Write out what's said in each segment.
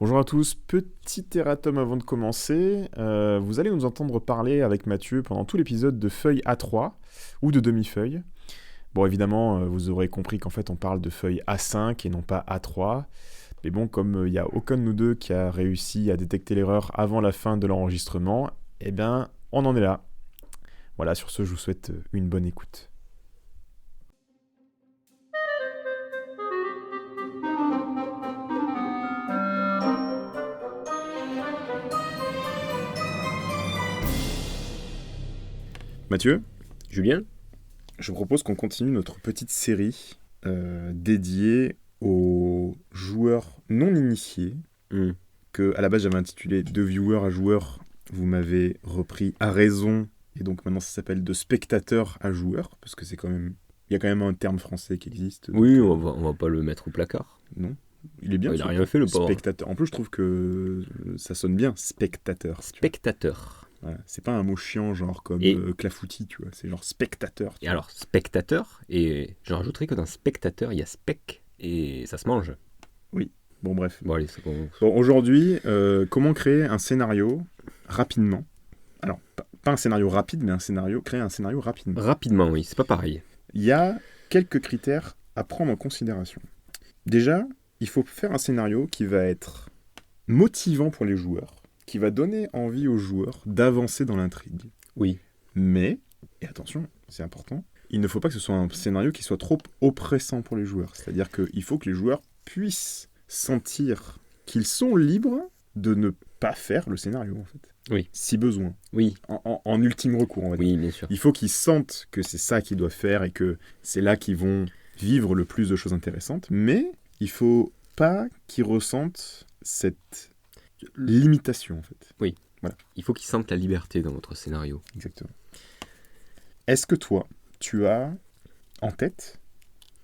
Bonjour à tous, petit erratum avant de commencer. Vous allez nous entendre parler avec Mathieu pendant tout l'épisode de feuilles A3 ou de demi-feuilles. Bon, évidemment, vous aurez compris qu'en fait on parle de feuilles A5 et non pas A3. Mais bon, comme il n'y a aucun de nous deux qui a réussi à détecter l'erreur avant la fin de l'enregistrement, eh bien, on en est là. Voilà, sur ce, je vous souhaite une bonne écoute. Mathieu, Julien? je propose qu'on continue notre petite série dédiée aux joueurs non initiés, Hmm. que à la base j'avais intitulé de viewers à joueurs. Vous m'avez repris à raison, et donc maintenant ça s'appelle de spectateurs à joueurs, parce que c'est quand même... Il y a quand même un terme français qui existe. Donc, Oui, on va pas le mettre au placard. non, il est bien. Il a rien fait, le pauvre. Spectateur. En plus, je trouve que ça sonne bien, spectateur. Tu vois. Spectateur. Voilà. C'est pas un mot chiant, genre comme Et- clafoutis, tu vois. C'est genre spectateur. Et alors, spectateur, et je rajouterais que dans spectateur, il y a spec, et ça se mange. Bon, bref. Bon, allez, c'est bon. Bon, aujourd'hui, comment créer un scénario rapidement. Alors, pas un scénario rapide, mais créer un scénario rapidement. Rapidement, oui, c'est pas pareil. Il y a quelques critères à prendre en considération. Déjà, il faut faire un scénario qui va être motivant pour les joueurs, qui va donner envie aux joueurs d'avancer dans l'intrigue. Oui. Mais, et attention, c'est important, il ne faut pas que ce soit un scénario qui soit trop oppressant pour les joueurs. C'est-à-dire qu'il faut que les joueurs puissent sentir qu'ils sont libres de ne pas faire le scénario, en fait. Oui. Si besoin. Oui, En ultime recours, on va dire. oui, bien sûr. Il faut qu'ils sentent que c'est ça qu'ils doivent faire et que c'est là qu'ils vont vivre le plus de choses intéressantes. Mais il faut pas qu'ils ressentent cette limitation, en fait. Il faut qu'ils sentent la liberté dans votre scénario. Exactement. Est-ce que toi, tu as en tête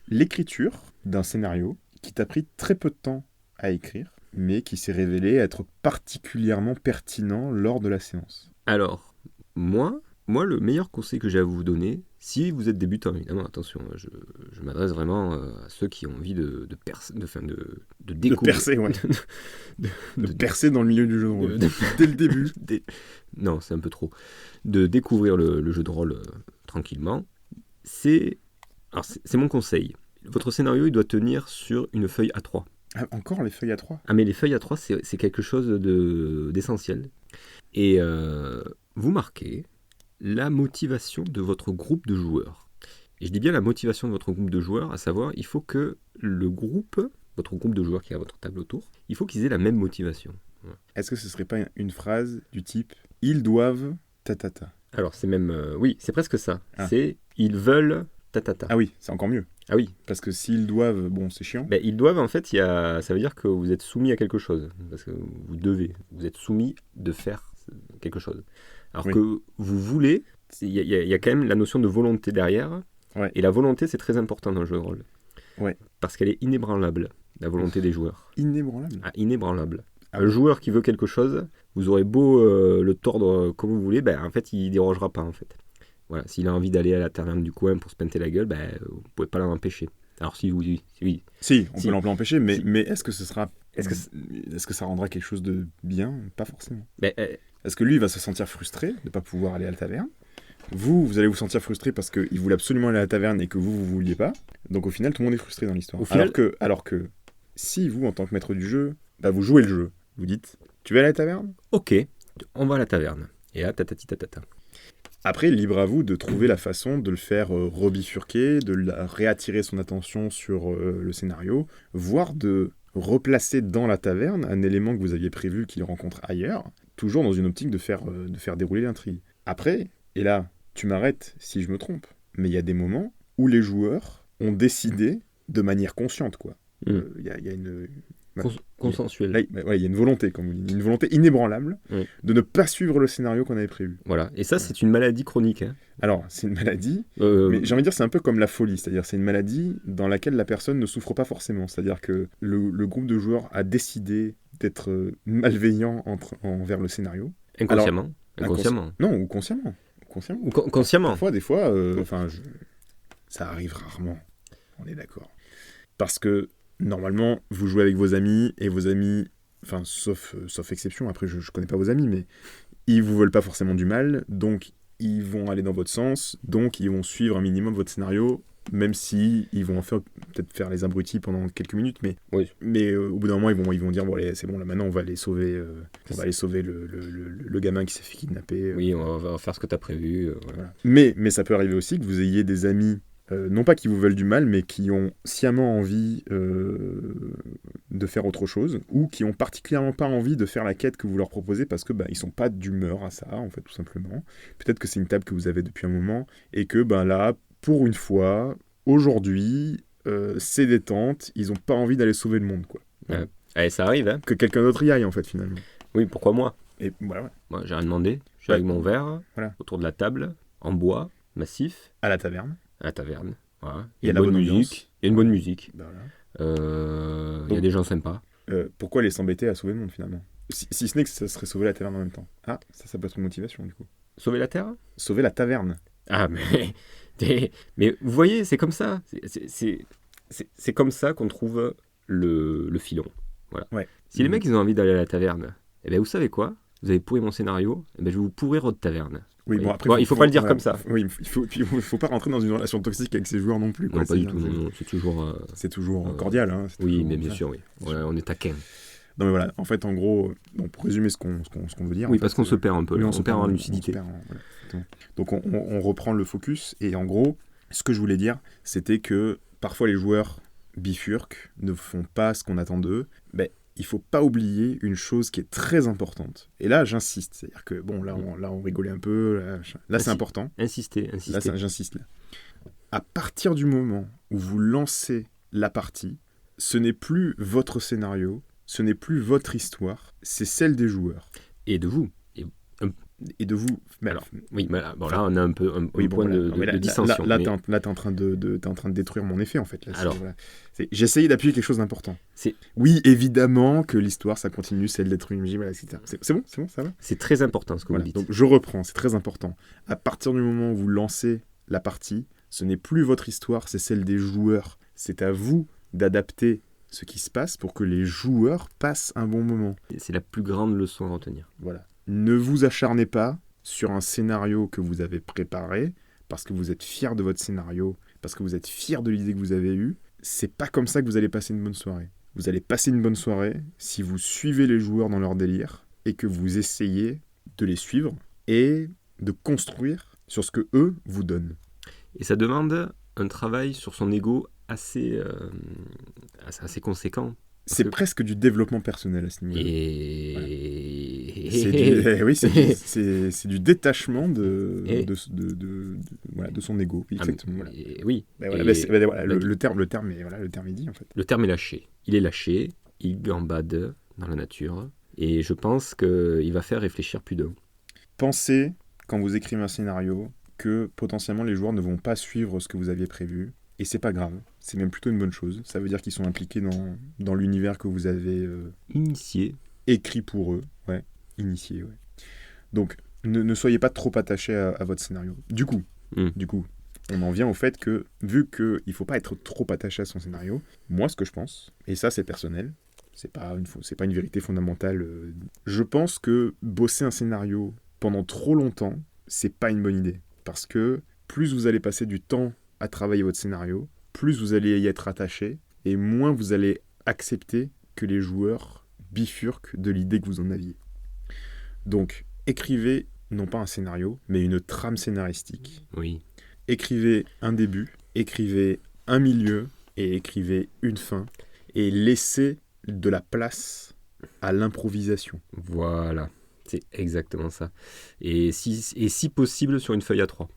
l'écriture d'un scénario qui t'a pris très peu de temps à écrire, mais qui s'est révélé être particulièrement pertinent lors de la séance? Alors, moi, le meilleur conseil que j'ai à vous donner, si vous êtes débutant, évidemment, attention, je m'adresse vraiment à ceux qui ont envie de De découvrir. percer, ouais. de- De de- percer dans le milieu du jeu de rôle. de- Dès le début. Non, c'est un peu trop. De découvrir le jeu de rôle tranquillement, c'est mon conseil. Votre scénario, il doit tenir sur une feuille A3. Ah, encore les feuilles A3. Ah, mais les feuilles A3, c'est quelque chose d'essentiel. Et vous marquez la motivation de votre groupe de joueurs. Et je dis bien la motivation de votre groupe de joueurs, à savoir, il faut que votre groupe de joueurs qui est à votre table autour, il faut qu'ils aient la même motivation. Est-ce que ce serait pas une phrase du type « Ils doivent ta. Alors, c'est même... oui, c'est presque ça. Ah. C'est « ils veulent ta. » Ah oui, c'est encore mieux. Ah oui, Parce que s'ils doivent, bon, c'est chiant. ben, ils doivent, en fait, ça veut dire que vous êtes soumis à quelque chose. Parce que vous êtes soumis de faire quelque chose. Alors Oui. que vous voulez, il y a quand même la notion de volonté derrière. Ouais. Et la volonté, c'est très important dans le jeu de rôle. Ouais. Parce qu'elle est inébranlable, la volonté des joueurs. Inébranlable. Ah, inébranlable. Ah Un oui. joueur qui veut quelque chose, vous aurez beau le tordre comme vous voulez, ben, en fait, il dérogera pas, en fait. Voilà, s'il a envie d'aller à la taverne du coin pour se pinter la gueule, ben, vous pouvez pas l'en empêcher. Alors si oui. Si, on Si. peut l'empêcher, mais, Si. mais est-ce que ce sera... Est-ce que Est-ce que ça rendra quelque chose de bien? Pas forcément. ben, Est-ce que lui, il va se sentir frustré de ne pas pouvoir aller à la taverne? Vous allez vous sentir frustré parce qu'il voulait absolument aller à la taverne et que vous vouliez pas. Donc au final, tout le monde est frustré dans l'histoire. Au final- Alors que si vous, en tant que maître du jeu, bah, vous jouez le jeu, vous dites, tu vas aller à la taverne? ok, on va à la taverne. Et là, tatati tatata. Après, libre à vous de trouver la façon de le faire rebifurquer, de réattirer son attention sur le scénario, voire de replacer dans la taverne un élément que vous aviez prévu qu'il rencontre ailleurs, toujours dans une optique de faire dérouler l'intrigue. Après, et là, tu m'arrêtes si je me trompe, mais il y a des moments où les joueurs ont décidé de manière consciente, quoi. Il y a une... Consensuel. Là, il y a une volonté, comme vous dites, une volonté inébranlable Oui. de ne pas suivre le scénario qu'on avait prévu. Voilà. Et ça, c'est une maladie chronique. Hein. Alors, c'est une maladie, Euh, mais j'ai envie de dire c'est un peu comme la folie, c'est-à-dire c'est une maladie dans laquelle la personne ne souffre pas forcément, c'est-à-dire que le groupe de joueurs a décidé d'être malveillant envers le scénario. inconsciemment. Inconsciemment. Non, ou consciemment. Consciemment. Ou consciemment. Parfois, des fois, ça arrive rarement, on est d'accord. Parce que, normalement, vous jouez avec vos amis, et vos amis enfin, sauf exception, après je connais pas vos amis, mais ils vous veulent pas forcément du mal, donc ils vont aller dans votre sens, donc ils vont suivre un minimum votre scénario, même si ils vont peut-être faire les abrutis pendant quelques minutes, Oui. mais au bout d'un moment ils vont dire bon allez, c'est bon là maintenant on va aller sauver, le gamin qui s'est fait kidnapper. Oui, on va faire ce que tu as prévu. Voilà. Voilà. Mais ça peut arriver aussi que vous ayez des amis, non pas qui vous veulent du mal, mais qui ont sciemment envie de faire autre chose, ou qui ont particulièrement pas envie de faire la quête que vous leur proposez parce que ils sont pas d'humeur à ça, en fait, tout simplement. Peut-être que c'est une table que vous avez depuis un moment, et que là, pour une fois, aujourd'hui, c'est détente, ils ont pas envie d'aller sauver le monde, quoi. Ouais. Allez, ça arrive, hein. Que quelqu'un d'autre y aille, en fait, finalement. Oui, pourquoi moi? Et voilà, Moi, j'ai rien demandé. Je suis avec mon verre, Voilà. autour de la table, en bois, massif, à la taverne. à la taverne. Voilà. Il y a une la bonne bonne musique. ambiance. Il y a une bonne musique. Voilà. Il y a des gens sympas. Pourquoi aller s'embêter à sauver le monde, finalement? Si ce n'est que ça serait sauver la taverne en même temps. Ah, ça peut être une motivation, du coup. Sauver la Terre? Sauver la taverne. Ah, mais... mais vous voyez, c'est comme ça. C'est comme ça qu'on trouve le filon. Voilà. Ouais. Si les mecs, ils ont envie d'aller à la taverne, eh ben, vous savez quoi? Vous avez pourri mon scénario, eh ben, je vais vous pourrir votre taverne. Oui, bon, après, il faut pas le dire comme ça. Oui, il faut pas rentrer dans une relation toxique avec ses joueurs non plus. Quoi. Non, pas du tout. Non, c'est toujours... cordial. Hein, oui, mais bien sûr, oui. Ouais, on est taquin. Non, mais voilà, en fait, en gros, pour résumer ce qu'on veut dire... Oui, en parce fait, qu'on se perd un peu, oui, on se perd en lucidité. Voilà, donc, on reprend le focus, et en gros, ce que je voulais dire, c'était que parfois les joueurs bifurquent, ne font pas ce qu'on attend d'eux, il faut pas oublier une chose qui est très importante. Et là, j'insiste. C'est-à-dire que, bon, là, on rigolait un peu. Là c'est important. Insistez. Là, j'insiste. Là. À partir du moment où vous lancez la partie, ce n'est plus votre scénario, ce n'est plus votre histoire, c'est celle des joueurs. Et de vous. Et de vous. Mais alors, oui, mais là, on a un peu un point de dissension. Là, t'es en train de détruire mon effet, en fait. Là, alors, j'ai essayé d'appuyer quelque chose d'important. Oui, évidemment que l'histoire, ça continue, c'est d'être une musique, etc. C'est bon, ça va? C'est très important ce que vous dites. Donc, je reprends, c'est très important. À partir du moment où vous lancez la partie, ce n'est plus votre histoire, c'est celle des joueurs. C'est à vous d'adapter ce qui se passe pour que les joueurs passent un bon moment. C'est la plus grande leçon à retenir. Voilà. Ne vous acharnez pas sur un scénario que vous avez préparé parce que vous êtes fier de votre scénario, parce que vous êtes fier de l'idée que vous avez eue. C'est pas comme ça que vous allez passer une bonne soirée. Vous allez passer une bonne soirée si vous suivez les joueurs dans leur délire et que vous essayez de les suivre et de construire sur ce que eux vous donnent. Et ça demande un travail sur son ego assez conséquent. C'est presque du développement personnel à ce niveau-là. C'est du détachement de son ego. Exactement. Oui. Le terme est dit en fait. Le terme est lâché. Il est lâché. Il gambade dans la nature. Et je pense qu'il va faire réfléchir plus d'un. Pensez, quand vous écrivez un scénario, que potentiellement les joueurs ne vont pas suivre ce que vous aviez prévu. Et c'est pas grave, c'est même plutôt une bonne chose. Ça veut dire qu'ils sont impliqués dans l'univers que vous avez initié, écrit pour eux. Initié. Donc, ne soyez pas trop attachés à votre scénario. Du coup, on en vient au fait que, vu qu'il ne faut pas être trop attaché à son scénario, moi, ce que je pense, et ça, c'est personnel, c'est pas une vérité fondamentale, je pense que bosser un scénario pendant trop longtemps, c'est pas une bonne idée. Parce que plus vous allez passer du temps à travailler votre scénario, plus vous allez y être attaché, et moins vous allez accepter que les joueurs bifurquent de l'idée que vous en aviez. Donc, écrivez non pas un scénario, mais une trame scénaristique. Oui. Écrivez un début, écrivez un milieu, et écrivez une fin, et laissez de la place à l'improvisation. Voilà, c'est exactement ça. Et si possible, sur une feuille A3.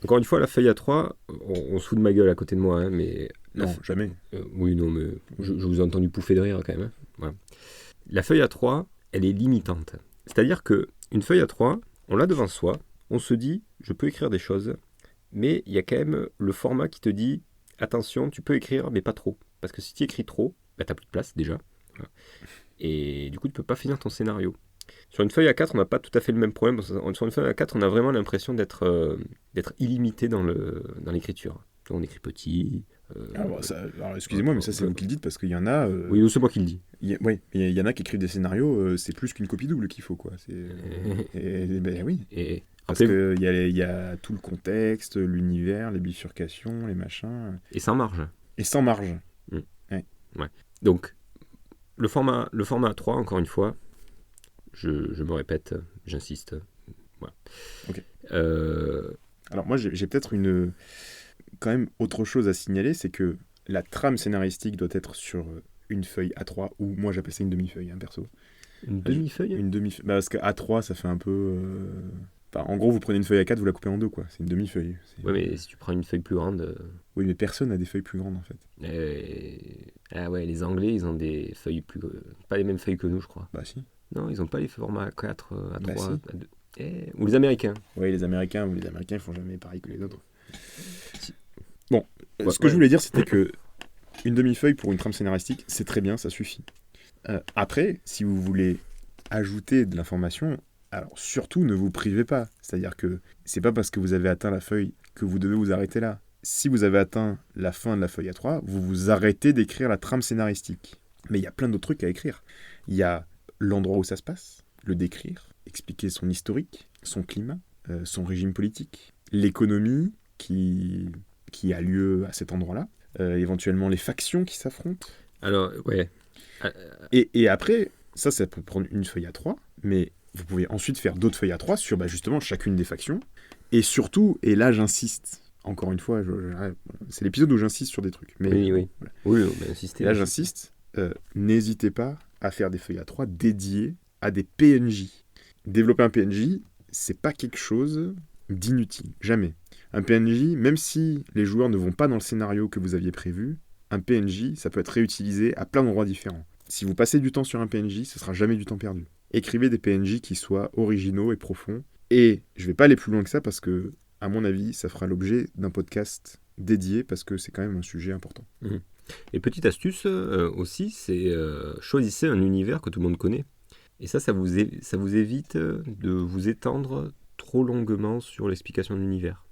Encore une fois, la feuille A3, on se fout de ma gueule à côté de moi, hein, mais... Non, jamais. Oui, non, mais je vous ai entendu pouffer de rire quand même. Hein. Voilà. La feuille A3, elle est limitante. C'est-à-dire qu'une feuille A3, on l'a devant soi, on se dit, je peux écrire des choses, mais il y a quand même le format qui te dit, attention, tu peux écrire, mais pas trop. Parce que si tu écris trop, t'as plus de place déjà. Voilà. Et du coup, tu peux pas finir ton scénario. Sur une feuille A4, on n'a pas tout à fait le même problème. Sur une feuille A4, on a vraiment l'impression d'être illimité dans l'écriture. On écrit petit, Alors, excusez-moi, mais ça, c'est vous qui le dites, parce qu'il y en a... Oui, c'est moi qui le dis. Il y en a qui écrivent des scénarios, c'est plus qu'une copie double qu'il faut, quoi. Ben oui. Et Parce qu'il y a tout le contexte, l'univers, les bifurcations, les machins. Et sans marge. Et sans marge. Ouais. Donc, le format A3, encore une fois, je me répète, j'insiste. Voilà. Ok. Alors moi, j'ai peut-être quand même autre chose à signaler, c'est que la trame scénaristique doit être sur une feuille A3, ou moi j'appelle ça une demi-feuille, perso. Une demi-feuille ? Une demi-feuille. Parce que A3, ça fait un peu... en gros, vous prenez une feuille A4, vous la coupez en deux, quoi. C'est une demi-feuille. Oui, mais si tu prends une feuille plus grande... Oui, mais personne n'a des feuilles plus grandes, en fait. Ah ouais, les Anglais, ils ont des feuilles plus... pas les mêmes feuilles que nous, je crois. Bah si. Non, ils n'ont pas les formats A4, A3, Bah, si. A2... Ou les Américains. Oui, les Américains ils font jamais pareil que les autres. Si. Bon, ce que je voulais dire, c'était que une demi-feuille pour une trame scénaristique, c'est très bien, ça suffit. Après, si vous voulez ajouter de l'information, alors surtout ne vous privez pas. C'est-à-dire que c'est pas parce que vous avez atteint la feuille que vous devez vous arrêter là. Si vous avez atteint la fin de la feuille A3, vous vous arrêtez d'écrire la trame scénaristique. Mais il y a plein d'autres trucs à écrire. Il y a l'endroit où ça se passe, le décrire, expliquer son historique, son climat, son régime politique, l'économie qui a lieu à cet endroit-là, éventuellement les factions qui s'affrontent. Alors, ouais. Et après, ça peut prendre une feuille A3, mais vous pouvez ensuite faire d'autres feuilles A3 sur justement chacune des factions. Et surtout, et là j'insiste, encore une fois, c'est l'épisode où j'insiste sur des trucs. Mais, oui. Voilà. Oui, on va insister. Et là j'insiste, n'hésitez pas à faire des feuilles A3 dédiées à des PNJ. Développer un PNJ, c'est pas quelque chose d'inutile, jamais. Un PNJ, même si les joueurs ne vont pas dans le scénario que vous aviez prévu, un PNJ, ça peut être réutilisé à plein d'endroits différents. Si vous passez du temps sur un PNJ, ce sera jamais du temps perdu. Écrivez des PNJ qui soient originaux et profonds. Et je vais pas aller plus loin que ça parce que, à mon avis, ça fera l'objet d'un podcast dédié parce que c'est quand même un sujet important. Et petite astuce aussi, c'est choisissez un univers que tout le monde connaît. Et ça vous évite de vous étendre trop longuement sur l'explication de l'univers.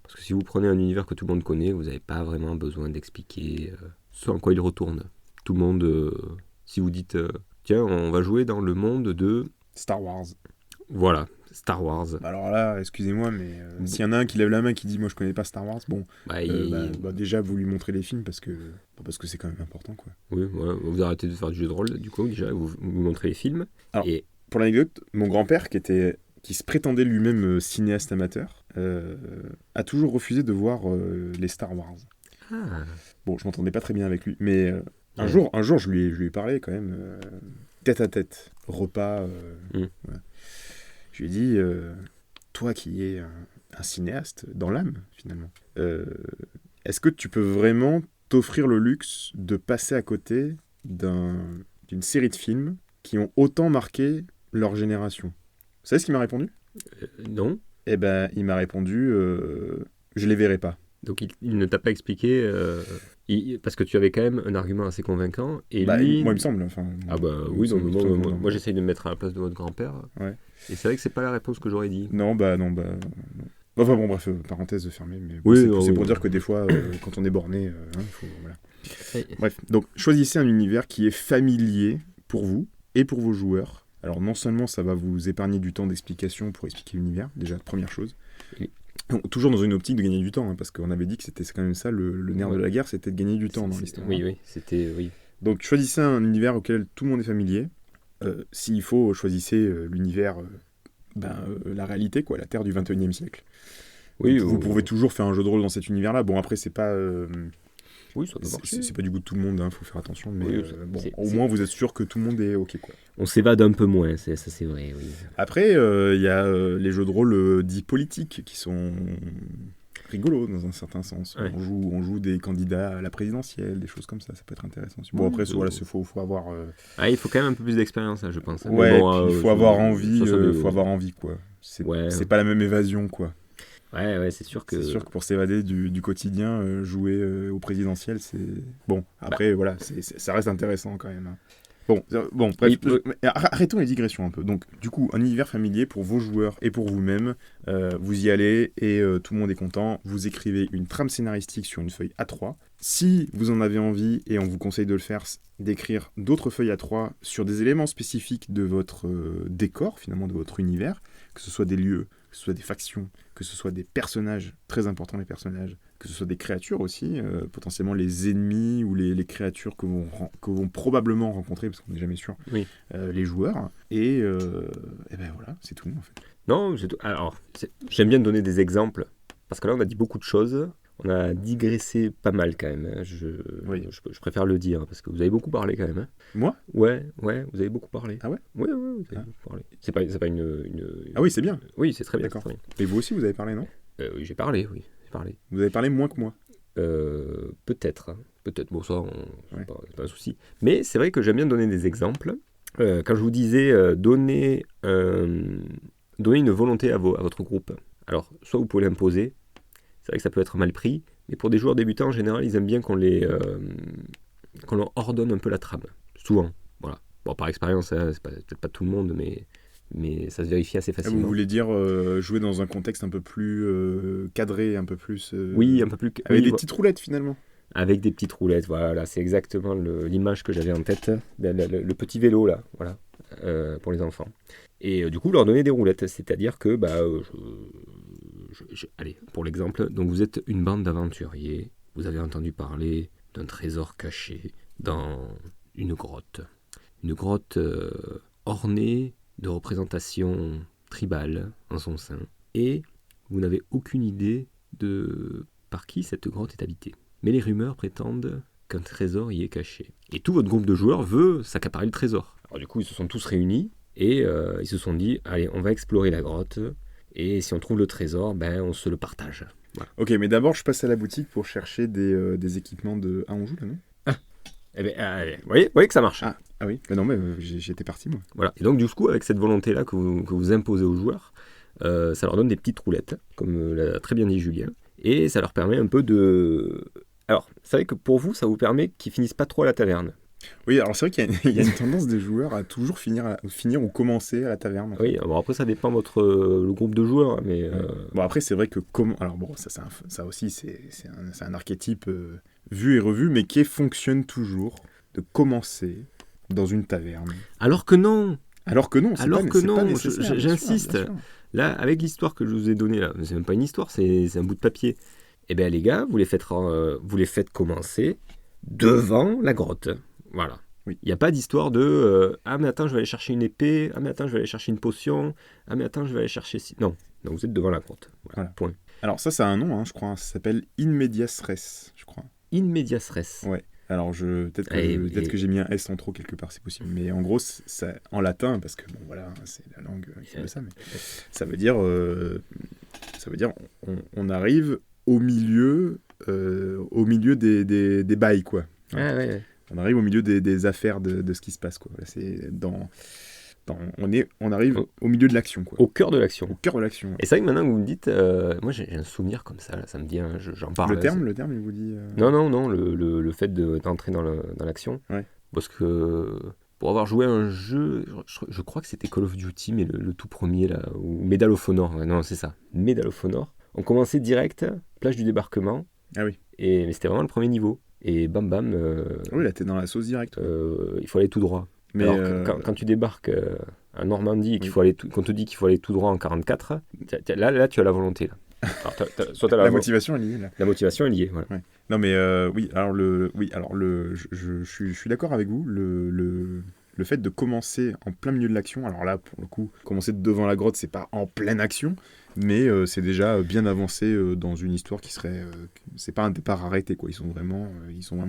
Parce que si vous prenez un univers que tout le monde connaît, vous n'avez pas vraiment besoin d'expliquer ce en quoi il retourne. Tout le monde, si vous dites, tiens, on va jouer dans le monde de... Star Wars. Voilà, Star Wars. Alors là, excusez-moi, mais s'il y en a un qui lève la main qui dit « moi je connais pas Star Wars », bon, déjà vous lui montrez les films parce que c'est quand même important, quoi. Oui, voilà, vous arrêtez de faire du jeu de rôle, du coup, déjà, vous montrez les films. Alors, pour l'anecdote, mon grand-père, qui se prétendait lui-même cinéaste amateur, a toujours refusé de voir les Star Wars. Ah. Bon, je m'entendais pas très bien avec lui, mais un jour, je lui ai parlé quand même, tête à tête, repas. Voilà. Je lui ai dit, toi qui es un cinéaste dans l'âme, finalement, est-ce que tu peux vraiment t'offrir le luxe de passer à côté d'une série de films qui ont autant marqué leur génération ? Vous savez ce qu'il m'a répondu ? Non. Eh ben, il m'a répondu, je les verrai pas. Donc il ne t'a pas expliqué, parce que tu avais quand même un argument assez convaincant. Et moi, lui... il me semble. Oui, donc moi j'essaye de me mettre à la place de votre grand-père. Ouais. Et c'est vrai que c'est pas la réponse que j'aurais dit. Non. Enfin bon, bref, parenthèse fermée. Mais c'est pour dire que des fois, quand on est borné, faut, voilà. Bref, donc choisissez un univers qui est familier pour vous et pour vos joueurs. Alors non seulement ça va vous épargner du temps d'explication pour expliquer l'univers, déjà première chose. Donc, toujours dans une optique de gagner du temps, parce qu'on avait dit que c'était quand même ça, le nerf de la guerre, c'était de gagner du temps dans l'histoire. Oui. Donc choisissez un univers auquel tout le monde est familier. S'il faut, choisissez l'univers, la réalité, quoi, la Terre du 21e siècle. Oui, vous pouvez toujours faire un jeu de rôle dans cet univers-là. Bon, après, c'est pas... Oui, ça peut marcher. C'est pas du goût de tout le monde, faut faire attention, mais au moins vous êtes sûr que tout le monde est OK, quoi. On s'évade un peu moins, ça c'est vrai, oui. Après, il y a les jeux de rôle dits politiques qui sont rigolos dans un certain sens. Ouais. On joue des candidats à la présidentielle, des choses comme ça peut être intéressant. Bon, après, faut avoir... il faut quand même un peu plus d'expérience, je pense. Ouais, il faut avoir envie, quoi. C'est pas la même évasion, quoi. Ouais, c'est sûr que... C'est sûr que pour s'évader du quotidien, jouer au présidentiel, c'est... Bon, après, voilà, ça reste intéressant quand même. Bon, bref, arrêtons les digressions un peu. Donc, du coup, un univers familier pour vos joueurs et pour vous-même. Vous y allez et tout le monde est content. Vous écrivez une trame scénaristique sur une feuille A3. Si vous en avez envie, et on vous conseille de le faire, d'écrire d'autres feuilles A3 sur des éléments spécifiques de votre décor, finalement, de votre univers, que ce soit des lieux, que ce soit des factions, que ce soit des personnages, très importants les personnages, que ce soit des créatures aussi, potentiellement les ennemis ou les créatures que vont probablement rencontrer, parce qu'on n'est jamais sûr, Oui. les joueurs. Et ben voilà, c'est tout en fait. Non, c'est tout. Alors, j'aime bien donner des exemples, parce que là, on a dit beaucoup de choses. On a digressé pas mal quand même. Hein. Je préfère le dire, parce que vous avez beaucoup parlé quand même. Hein. Moi ? Ouais, vous avez beaucoup parlé. Ah ouais ? Ouais, vous avez beaucoup parlé. C'est pas une... Ah oui, c'est bien. Oui, c'est très bien. D'accord. Très bien. Et vous aussi, vous avez parlé, non ? Oui, j'ai parlé. Vous avez parlé moins que moi. Peut-être. Hein. Peut-être. Bon, ça, Ouais. c'est pas un souci. Mais c'est vrai que j'aime bien donner des exemples. Quand je vous disais donner une volonté à votre groupe. Alors, soit vous pouvez l'imposer. C'est vrai que ça peut être mal pris. Mais pour des joueurs débutants, en général, ils aiment bien qu'on leur ordonne un peu la trame. Souvent. Voilà. Bon, par expérience, hein, c'est peut-être pas tout le monde, mais ça se vérifie assez facilement. Vous voulez dire jouer dans un contexte un peu plus cadré, un peu plus... Oui, un peu plus... Avec des petites roulettes finalement. Avec des petites roulettes, voilà, c'est exactement l'image que j'avais en tête. Le petit vélo, là, voilà, pour les enfants. Et du coup, leur donner des roulettes, c'est-à-dire que, allez, pour l'exemple, donc vous êtes une bande d'aventuriers, vous avez entendu parler d'un trésor caché dans une grotte. Une grotte ornée de représentations tribales en son sein. Et vous n'avez aucune idée de par qui cette grotte est habitée. Mais les rumeurs prétendent qu'un trésor y est caché. Et tout votre groupe de joueurs veut s'accaparer le trésor. Alors du coup, ils se sont tous réunis et ils se sont dit, allez, on va explorer la grotte et si on trouve le trésor, on se le partage. Voilà. Ok, mais d'abord, je passe à la boutique pour chercher des équipements de... Ah, on joue là, non ? Vous voyez que ça marche. Ah oui, non, mais j'étais parti, moi. Voilà. Et donc, du coup, avec cette volonté-là que vous imposez aux joueurs, ça leur donne des petites roulettes, comme l'a très bien dit Julien. Et ça leur permet un peu de... Alors, c'est vrai que pour vous, ça vous permet qu'ils finissent pas trop à la taverne. Oui, alors c'est vrai qu'il y a une tendance des joueurs à toujours finir ou commencer à la taverne. En fait. Oui, bon après ça dépend le groupe de joueurs, mais... Bon après c'est vrai que alors bon ça aussi c'est un archétype vu et revu, mais qui fonctionne toujours de commencer dans une taverne. Alors que non, pas nécessaire, j'insiste. bien sûr. Là, avec l'histoire que je vous ai donnée là, c'est même pas une histoire, c'est un bout de papier. Eh bien les gars, vous les faites commencer devant la grotte. Voilà. Oui. Il n'y a pas d'histoire de ah mais attends je vais aller chercher une épée, ah mais attends je vais aller chercher une potion, ah mais attends je vais aller chercher... Non, vous êtes devant la grotte. Voilà. Point. Alors ça a un nom, hein, je crois, ça s'appelle In Medias Res, je crois. In Medias Res. Ouais. Alors peut-être que j'ai mis un S en trop quelque part, c'est possible. Mais en gros, ça, en latin, parce que bon voilà, c'est la langue qui veut ça, mais ça veut dire on arrive au milieu des bails quoi. Ah ouais. On arrive au milieu des affaires de ce qui se passe quoi. Là, c'est on arrive au milieu de l'action quoi. Au cœur de l'action. Au cœur de l'action. Ouais. Et c'est vrai que maintenant que vous me dites, moi j'ai un souvenir comme ça, là, ça me vient, j'en parle. Le terme, il vous dit. Non, le fait d'entrer dans l'action. Ouais. Parce que pour avoir joué à un jeu, je crois que c'était Call of Duty, mais le tout premier là, ou Medal of Honor. Ouais, non, c'est ça, Medal of Honor. On commençait direct, plage du débarquement. Ah oui. Mais c'était vraiment le premier niveau. Et bam bam. Oui, là t'es dans la sauce directe. Il faut aller tout droit. Mais alors, quand tu débarques à Normandie et qu'on te dit qu'il faut aller tout droit en 44, là tu as la volonté. Là. Alors, la motivation est liée là. La motivation est liée, voilà. Ouais. Non mais je suis d'accord avec vous. Le fait de commencer en plein milieu de l'action, alors là pour le coup, commencer devant la grotte, c'est pas en pleine action, mais c'est déjà bien avancé dans une histoire qui serait, c'est pas un départ arrêté quoi. Ils sont vraiment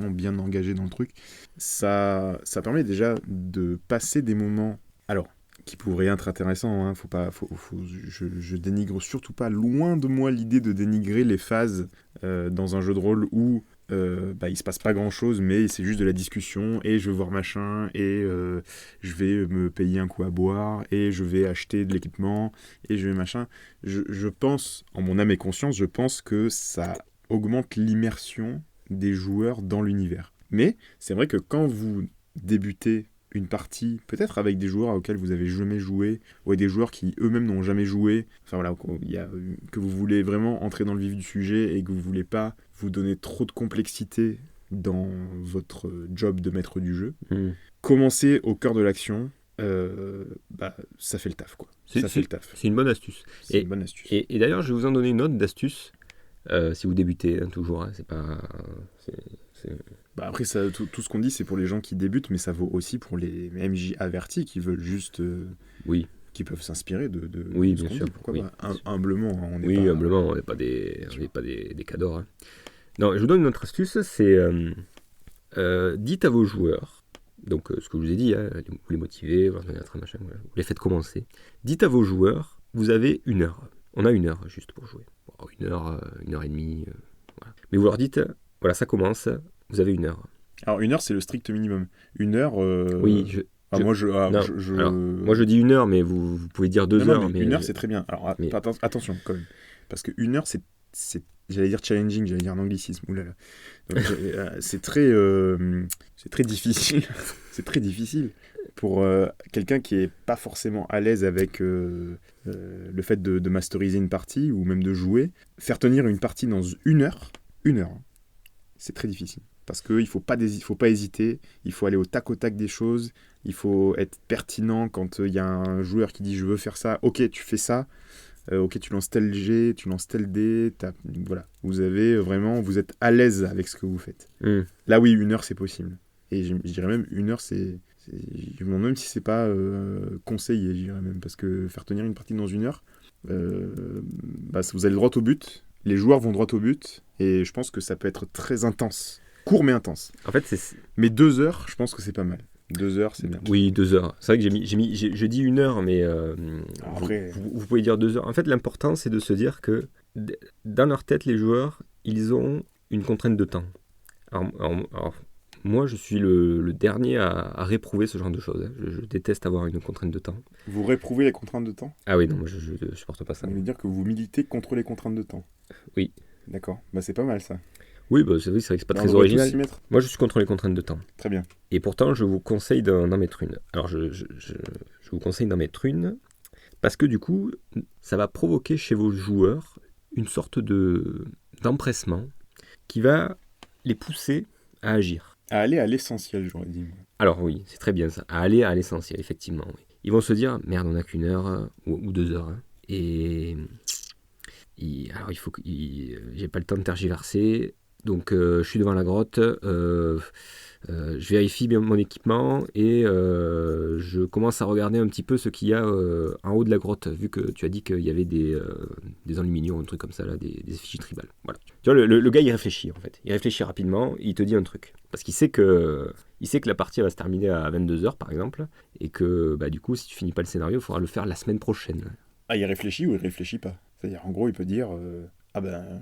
bien engagés dans le truc. Ça permet déjà de passer des moments, alors qui pourraient être intéressants. Hein, je dénigre surtout pas, loin de moi l'idée de dénigrer les phases dans un jeu de rôle où il se passe pas grand chose, mais c'est juste de la discussion et je vais voir machin et je vais me payer un coup à boire et je vais acheter de l'équipement et je vais machin. Je pense, en mon âme et conscience, je pense que ça augmente l'immersion des joueurs dans l'univers. Mais c'est vrai que quand vous débutez une partie, peut-être avec des joueurs auxquels vous avez jamais joué, ou avec des joueurs qui eux-mêmes n'ont jamais joué, enfin voilà, que vous voulez vraiment entrer dans le vif du sujet et que vous voulez pas vous donner trop de complexité dans votre job de maître du jeu, commencez au cœur de l'action, ça fait le taf, quoi. Ça fait le taf. C'est une bonne astuce. C'est une bonne astuce. Et d'ailleurs, je vais vous en donner une autre d'astuce, si vous débutez, hein, toujours, hein, c'est pas... Après, tout ce qu'on dit, c'est pour les gens qui débutent, mais ça vaut aussi pour les MJ avertis qui veulent juste... qui peuvent s'inspirer de oui, ce bien qu'on sûr. dit. Pourquoi Oui. pas humblement, on n'est oui, pas... humblement, on n'est pas des cadors. Hein. Non, je vous donne une autre astuce, c'est... dites à vos joueurs, donc ce que je vous ai dit, hein, vous les motivez, vous les faites commencer. Dites à vos joueurs, vous avez 1 heure. On a 1 heure juste pour jouer. 1 heure, 1 heure et demie. Voilà. Mais vous leur dites, voilà, ça commence, vous avez 1 heure. Alors 1 heure, c'est le strict minimum. 1 heure... Oui, moi, je dis 1 heure, mais vous pouvez dire 2 heures. Mais 1 heure, c'est très bien. Alors, attention, quand même. Parce que 1 heure, c'est j'allais dire challenging, j'allais dire un anglicisme. Oulala. Donc, c'est très difficile. C'est très difficile pour quelqu'un qui est pas forcément à l'aise avec le fait de masteriser une partie ou même de jouer. Faire tenir une partie dans 1 heure, c'est très difficile. Parce qu'il ne faut pas hésiter, il faut aller au tac des choses, il faut être pertinent quand il y a un joueur qui dit « je veux faire ça », ok, tu fais ça, ok, tu lances tel G, tu lances tel D, voilà. Vous êtes à l'aise avec ce que vous faites. Là oui, 1 heure c'est possible. Et je dirais même 1 heure je me demande même si c'est pas conseillé, je dirais même, parce que faire tenir une partie dans 1 heure, vous allez droit au but, les joueurs vont droit au but, et je pense que ça peut être très intense. Court mais intense. En fait, mais 2 heures, je pense que c'est pas mal. 2 heures, c'est bien. Oui, 2 heures. C'est vrai que je dis 1 heure, mais après... vous pouvez dire 2 heures. En fait, l'important, c'est de se dire que dans leur tête, les joueurs, ils ont une contrainte de temps. Alors moi, je suis le dernier à réprouver ce genre de choses. Je déteste avoir une contrainte de temps. Vous réprouvez les contraintes de temps ? Ah oui, non, moi, je ne supporte pas ça. Ça veut dire que vous militez contre les contraintes de temps ? Oui. D'accord. C'est pas mal, ça. Oui, c'est vrai que c'est pas très original. Moi, je suis contre les contraintes de temps. Très bien. Et pourtant, je vous conseille d'en mettre une. Alors, je vous conseille d'en mettre une parce que du coup, ça va provoquer chez vos joueurs une sorte d'empressement qui va les pousser à agir. À aller à l'essentiel, j'aurais dit. Alors oui, c'est très bien ça. À aller à l'essentiel, effectivement. Oui. Ils vont se dire, merde, on n'a qu'1 heure ou 2 heures. Hein. Alors, j'ai pas le temps de tergiverser. Donc je suis devant la grotte, je vérifie bien mon équipement et je commence à regarder un petit peu ce qu'il y a en haut de la grotte, vu que tu as dit qu'il y avait des enluminures, un truc comme ça, là, des effigies tribales. Voilà. Tu vois, le gars, il réfléchit en fait. Il réfléchit rapidement, il te dit un truc. Parce qu'il sait que la partie va se terminer à 22h par exemple, et que du coup, si tu finis pas le scénario, il faudra le faire la semaine prochaine. Ah, il réfléchit ou il réfléchit pas ? C'est-à-dire, en gros, il peut dire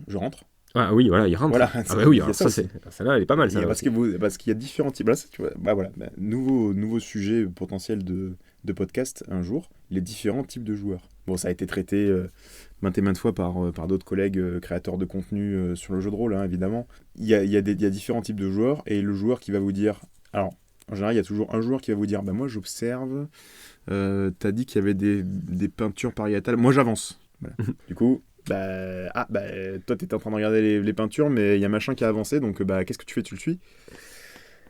je rentre. Ah oui, voilà, il rentre. Voilà, oui, alors ça-là, elle est pas mal. Ça, parce qu'il y a différents types. Là, tu vois, nouveau sujet potentiel de podcast un jour, les différents types de joueurs. Bon, ça a été traité maintes et maintes fois par d'autres collègues créateurs de contenu sur le jeu de rôle, hein, évidemment. Il y a différents types de joueurs, et le joueur qui va vous dire... Alors, en général, il y a toujours un joueur qui va vous dire, moi, j'observe, t'as dit qu'il y avait des peintures pariétales, moi, j'avance. Voilà. Du coup... toi t'étais en train de regarder les peintures, mais il y a machin qui a avancé, donc qu'est-ce que tu fais ? Tu le suis ?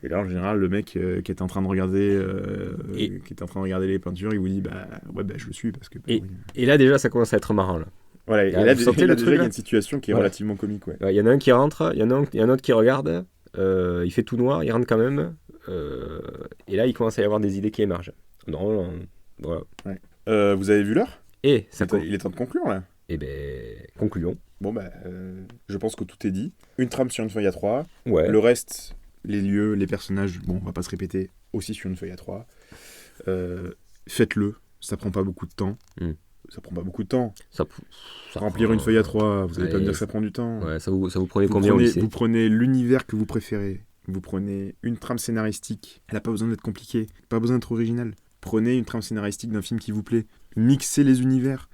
Et là en général le mec qui était en train de regarder les peintures, il vous dit je le suis parce que et là déjà ça commence à être marrant là. Voilà, et là déjà il y a une situation qui est relativement comique, ouais. Il y en a un qui rentre, il y en a un autre qui regarde, il fait tout noir, il rentre quand même, et là il commence à y avoir des idées qui émergent. Non, voilà. Ouais. Vous avez vu l'heure ? Il est temps de conclure là. Eh concluons. Bon, je pense que tout est dit. Une trame sur une feuille A3. Ouais. Le reste, les lieux, les personnages, on va pas se répéter, aussi sur une feuille A3. Faites-le, ça prend pas beaucoup de temps. Ça prend pas beaucoup de temps. Ça remplir une feuille A3, vous allez pas me dire que ça prend du temps. Ouais, ça vous prenait combien au lycée ? Vous prenez l'univers que vous préférez. Vous prenez une trame scénaristique. Elle a pas besoin d'être compliquée, pas besoin d'être originale. Prenez une trame scénaristique d'un film qui vous plaît. Mixez les univers.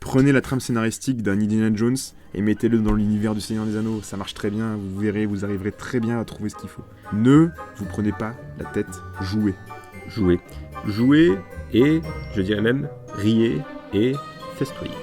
Prenez la trame scénaristique d'un Indiana Jones et mettez-le dans l'univers du Seigneur des Anneaux. Ça marche très bien, vous verrez, vous arriverez très bien à trouver ce qu'il faut. Ne vous prenez pas la tête, jouez. jouez. Jouez et, je dirais même, riez et festoyez.